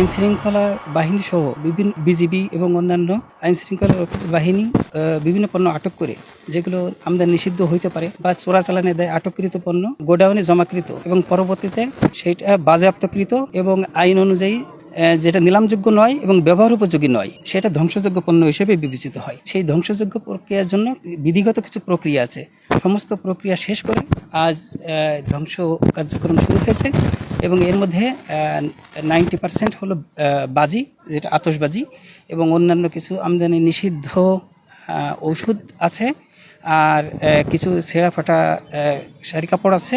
আইন শৃঙ্খলা বাহিনী সহ বিভিন্ন বিজিবি এবং অন্যান্য আইন শৃঙ্খলা বাহিনী বিভিন্ন পণ্য আটক করে যেগুলো আমদানি নিষিদ্ধ হইতে পারে বা চোরাচালানের দায়ে আটককৃত পণ্য গোডাউনে জমাকৃত এবং পরবর্তীতে সেইটা বাজেয়াপ্তকৃত এবং আইন অনুযায়ী যেটা নিলামযোগ্য নয় এবং ব্যবহার উপযোগী নয় সেটা ধ্বংসযোগ্য পণ্য হিসেবে বিবেচিত হয়। সেই ধ্বংসযোগ্য প্রক্রিয়ার জন্য বিধিগত কিছু প্রক্রিয়া আছে। সমস্ত প্রক্রিয়া শেষ করে আজ ধ্বংস কার্যক্রম শুরু হয়েছে এবং এর মধ্যে 90% হলো বাজি, যেটা আতশবাজি, এবং অন্যান্য কিছু আমদানি নিষিদ্ধ ঔষধ আছে, আর কিছু ছেঁড়া ফাটা শাড়ি কাপড় আছে।